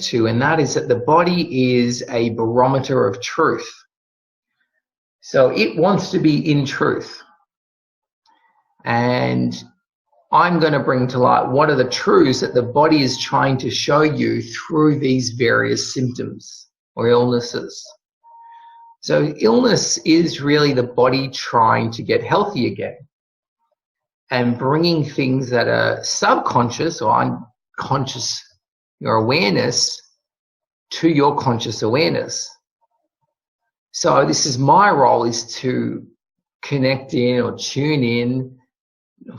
awareness to, and that is that the body is a barometer of truth. So it wants to be in truth. And I'm going to bring to light what are the truths that the body is trying to show you through these various symptoms or illnesses. So illness is really the body trying to get healthy again and bringing things that are subconscious or unconscious, your awareness, to your conscious awareness. So this is my role, is to connect in or tune in,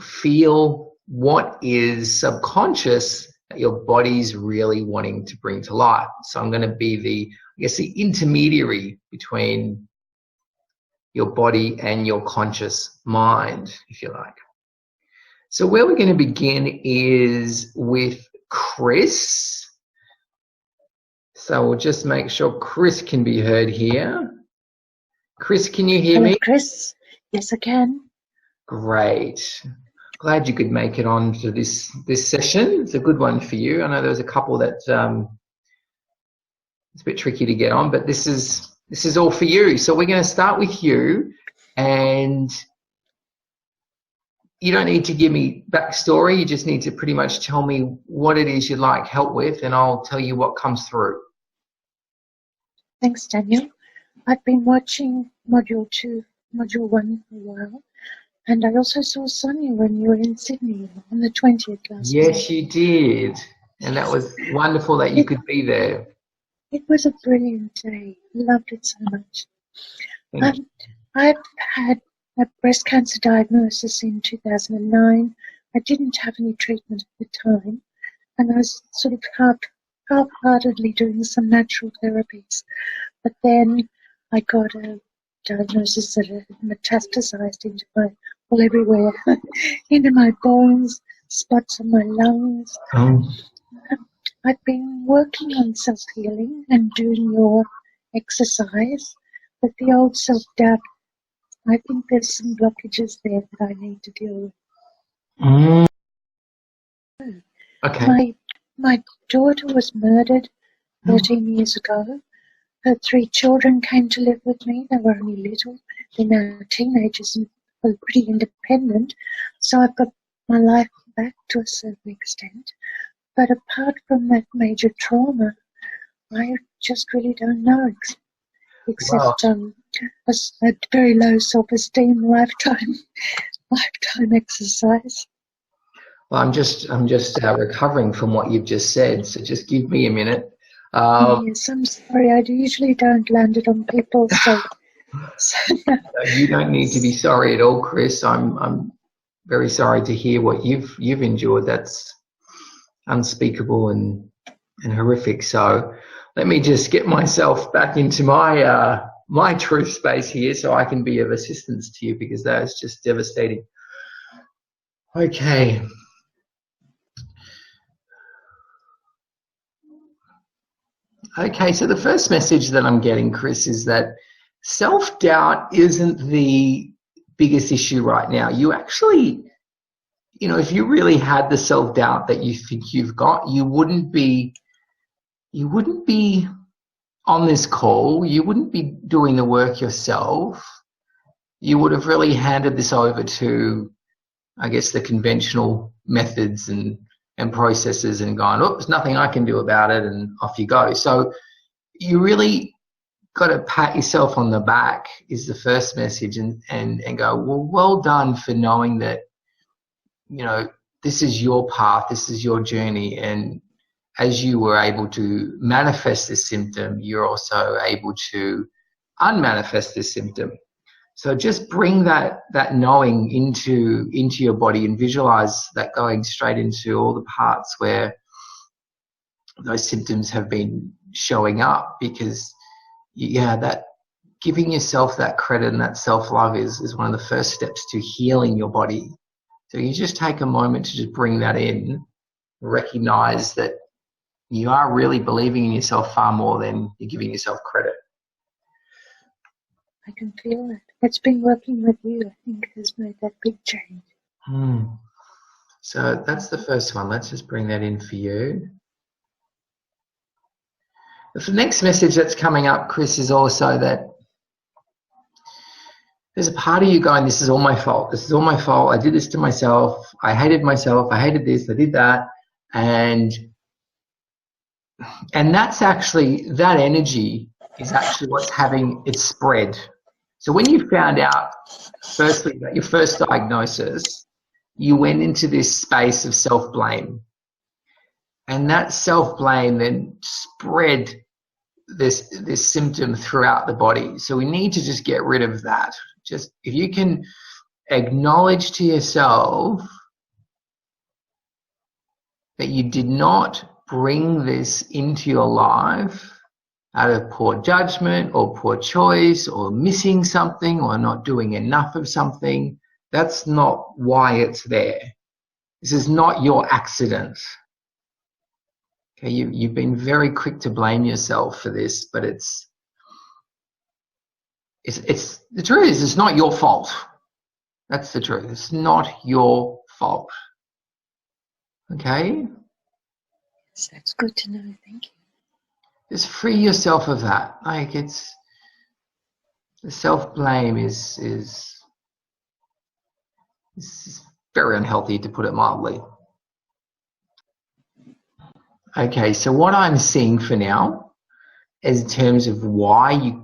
feel what is subconscious that your body's really wanting to bring to light. So I'm going to be the intermediary between your body and your conscious mind, if you like. So where we're going to begin is with Chris. So we'll just make sure Chris can be heard here. Chris, can you hear me? Chris, yes, I can. Great. Glad you could make it on to this session. It's a good one for you. I know there was a couple that it's a bit tricky to get on, but this is all for you. So we're going to start with you, and you don't need to give me backstory. You just need to pretty much tell me what it is you'd like help with, and I'll tell you what comes through. Thanks, Daniel. I've been watching Module 2, Module 1 for a while, and I also saw Sonja when you were in Sydney on the 20th last week. Yes, you did. And that was wonderful that you could be there. It was a brilliant day. Loved it so much. I've had a breast cancer diagnosis in 2009. I didn't have any treatment at the time, and I was sort of half-heartedly doing some natural therapies. But then I got a diagnosis that had metastasized into all everywhere, into my bones, spots on my lungs. I've been working on self-healing and doing your exercise, but the old self-doubt, I think there's some blockages there that I need to deal with. Okay. My daughter was murdered 13 years ago. Her 3 children came to live with me. They were only little. They're now teenagers and are pretty independent. So I've got my life back to a certain extent. But apart from that major trauma, I just really don't know, except a very low self-esteem, lifetime exercise. Well, I'm just recovering from what you've just said, so just give me a minute. Yes, I'm sorry. I usually don't land it on people, so you don't need to be sorry at all, Chris. I'm very sorry to hear what you've endured. That's unspeakable and horrific. So let me just get myself back into my truth space here, so I can be of assistance to you, because that is just devastating. Okay. Okay, so the first message that I'm getting, Chris, is that self-doubt isn't the biggest issue right now. You actually, if you really had the self-doubt that you think you've got, you wouldn't be on this call. You wouldn't be doing the work yourself. You would have really handed this over to, I guess, the conventional methods and processes and gone, oh, there's nothing I can do about it, and off you go. So you really got to pat yourself on the back is the first message, and go, well done for knowing that, this is your path, this is your journey, and as you were able to manifest this symptom, you're also able to unmanifest this symptom. So just bring that knowing into your body and visualize that going straight into all the parts where those symptoms have been showing up, because that giving yourself that credit and that self-love is one of the first steps to healing your body. So you just take a moment to just bring that in, recognize that you are really believing in yourself far more than you're giving yourself credit. I can feel it. It's been working with you, I think, has made that big change. So that's the first one. Let's just bring that in for you. The next message that's coming up, Chris, is also that there's a part of you going, this is all my fault. This is all my fault. I did this to myself. I hated myself. I hated this. I did that. And that's actually, that energy is actually what's having it spread. So when you found out, firstly, that your first diagnosis, you went into this space of self-blame. And that self-blame then spread this symptom throughout the body. So we need to just get rid of that. Just if you can acknowledge to yourself that you did not bring this into your life out of poor judgment or poor choice or missing something or not doing enough of something, that's not why it's there. This is not your accident. Okay, you've been very quick to blame yourself for this, but it's the truth is it's not your fault. That's the truth. It's not your fault. Okay? Yes, that's good to know. Thank you. Just free yourself of that. Like it's the self-blame is very unhealthy, to put it mildly. Okay, so what I'm seeing for now, is in terms of why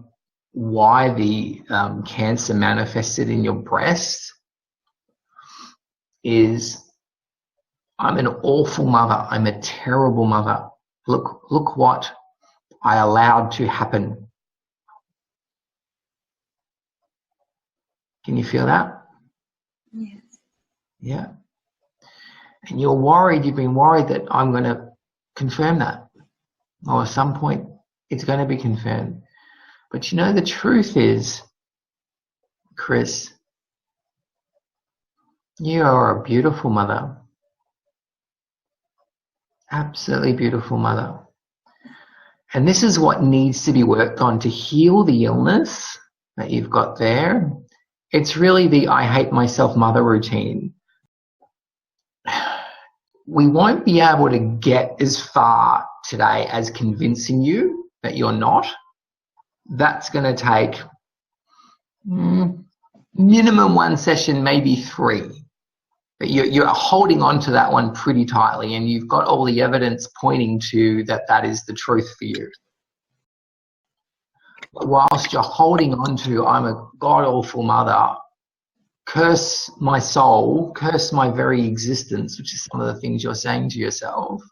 the cancer manifested in your breast, is I'm an awful mother. I'm a terrible mother. Look what I allowed to happen. Can you feel that? Yes. Yeah. And you're worried, you've been worried that I'm going to confirm that. Or at some point it's going to be confirmed. But you know, the truth is, Chris, you are a beautiful mother. Absolutely beautiful mother. And this is what needs to be worked on to heal the illness that you've got there. It's really the I hate myself mother routine. We won't be able to get as far today as convincing you that you're not. That's going to take minimum one session, maybe 3. But you're holding on to that one pretty tightly, and you've got all the evidence pointing to that is the truth for you. But whilst you're holding on to, I'm a god-awful mother, curse my soul, curse my very existence, which is some of the things you're saying to yourself,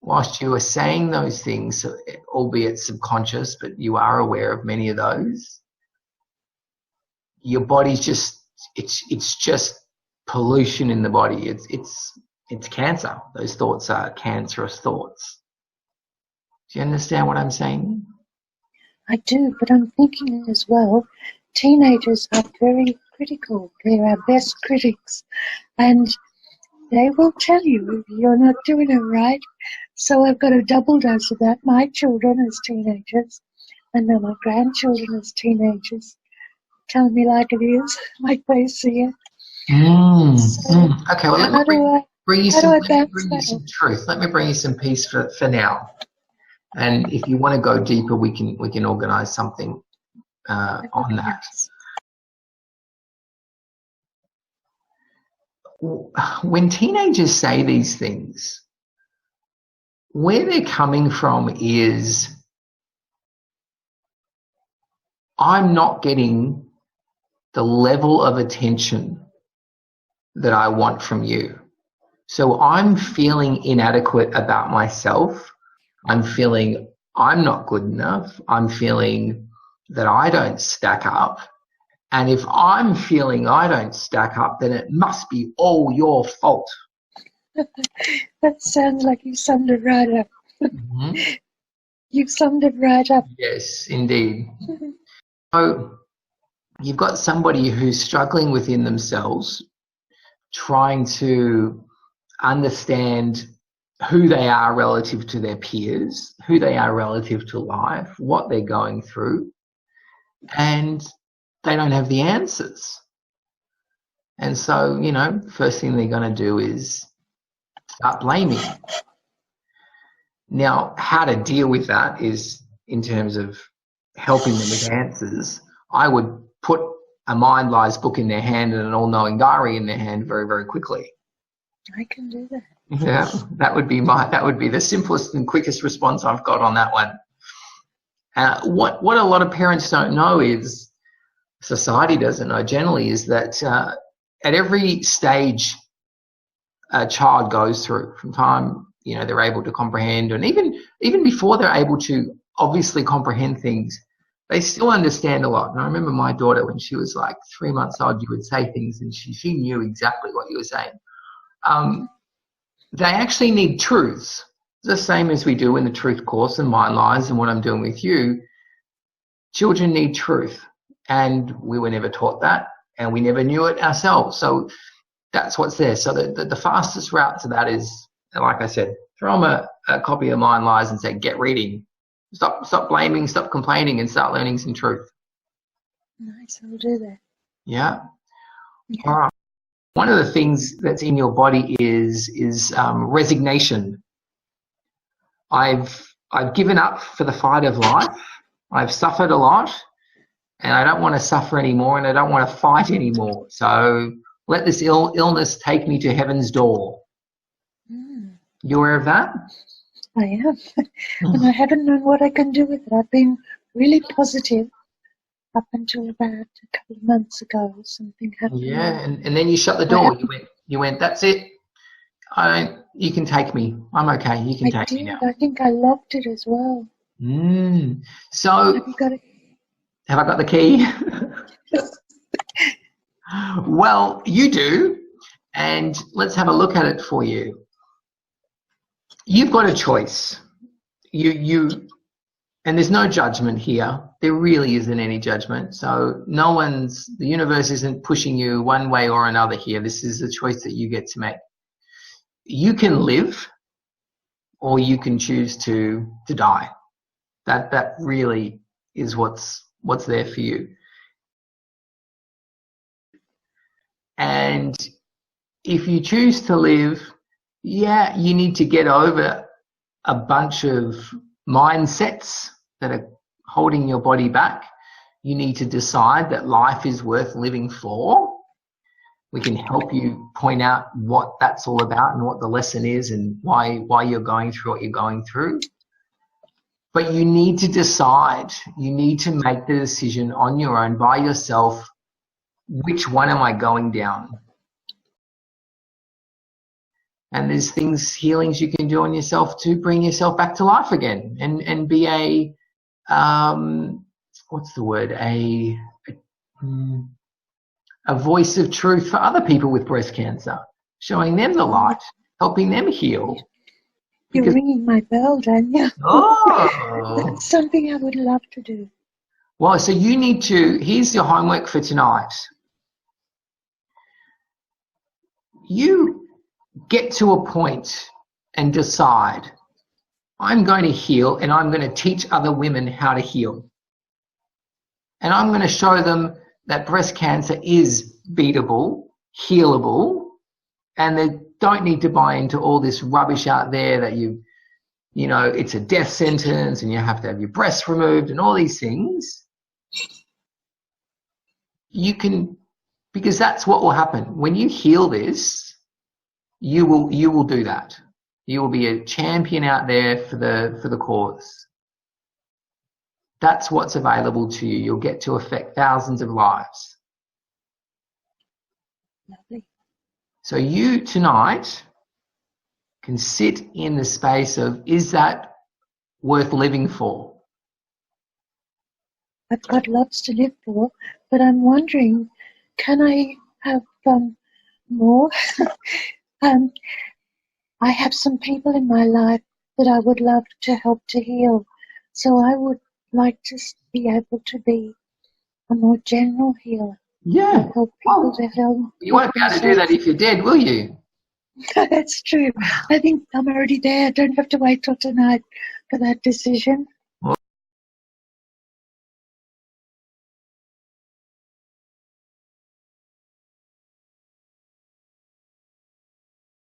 whilst you are saying those things, albeit subconscious, but you are aware of many of those, your body's just, it's just pollution in the body. It's cancer. Those thoughts are cancerous thoughts. Do you understand what I'm saying? I do, but I'm thinking as well, teenagers are very critical. They're our best critics. And they will tell you if you're not doing it right. So I've got a double dose of that. My children as teenagers, and then my grandchildren as teenagers, telling me like it is, like they see it. Okay, well, let me bring you some truth. Let me bring you some peace for now. And if you want to go deeper, we can organise something on that. When teenagers say these things, where they're coming from is, I'm not getting the level of attention that I want from you. So I'm feeling inadequate about myself. I'm feeling I'm not good enough. I'm feeling that I don't stack up. And if I'm feeling I don't stack up, then it must be all your fault. That sounds like you summed it right up. Mm-hmm. You've summed it right up. Yes, indeed. So you've got somebody who's struggling within themselves, trying to understand who they are relative to their peers, who they are relative to life, what they're going through, and they don't have the answers. And so, you know, first thing they're going to do is start blaming. Now, how to deal with that is in terms of helping them with answers. I would put a Mind Lies book in their hand and an All-Knowing Diary in their hand very, very quickly. I can do that. Yeah, that would be the simplest and quickest response I've got on that one. What a lot of parents don't know is, society doesn't know generally, is that at every stage a child goes through, from time they're able to comprehend, and even before they're able to obviously comprehend things, they still understand a lot. And I remember my daughter, when she was like 3 months old, you would say things and she knew exactly what you were saying. They actually need truths, the same as we do in the truth course and Mind Lies and what I'm doing with you. Children need truth, and we were never taught that, and we never knew it ourselves. So that's what's there. So the fastest route to that is, like I said, throw them a copy of Mind Lies and say, get reading. Stop blaming, stop complaining, and start learning some truth. Nice, I'll do that. Yeah. All right. One of the things that's in your body is resignation. I've given up for the fight of life. I've suffered a lot, and I don't want to suffer anymore, and I don't want to fight anymore. So let this illness take me to heaven's door. You aware of that? I am. And I haven't known what I can do with it. I've been really positive up until about a couple of months ago. Something happened. Yeah, and then you shut the door. You went, that's it. You can take me. I'm okay. You can take me now. I think I locked it as well. So have you got it? Have I got the key? Well, you do, and let's have a look at it for you. You've got a choice. And there's no judgment here. There really isn't any judgment. So the universe isn't pushing you one way or another here. This is a choice that you get to make. You can live, or you can choose to die. That really is what's there for you. And if you choose to live, you need to get over a bunch of mindsets that are holding your body back. You need to decide that life is worth living for. We can help you point out what that's all about and what the lesson is and why you're going through what you're going through. But you need to decide. You need to make the decision on your own, by yourself. Which one am I going down? And there's healings you can do on yourself to bring yourself back to life again and be a voice of truth for other people with breast cancer, showing them the light, helping them heal. You're ringing my bell, Daniel. Oh. That's something I would love to do. Well, so you need to, here's your homework for tonight. You get to a point and decide, I'm going to heal and I'm going to teach other women how to heal. And I'm going to show them that breast cancer is beatable, healable, and they don't need to buy into all this rubbish out there that it's a death sentence and you have to have your breasts removed and all these things. You can, because that's what will happen. When you heal this, you will do that. You will be a champion out there for the cause. That's what's available to you. You'll get to affect thousands of lives. Lovely. So you tonight can sit in the space of, is that worth living for? I've got lots to live for, but I'm wondering, can I have more? I have some people in my life that I would love to help to heal. So I would like to be able to be a more general healer. Yeah. Help people to help. You won't be able to do that if you're dead, will you? That's true. I think I'm already there. I don't have to wait till tonight for that decision.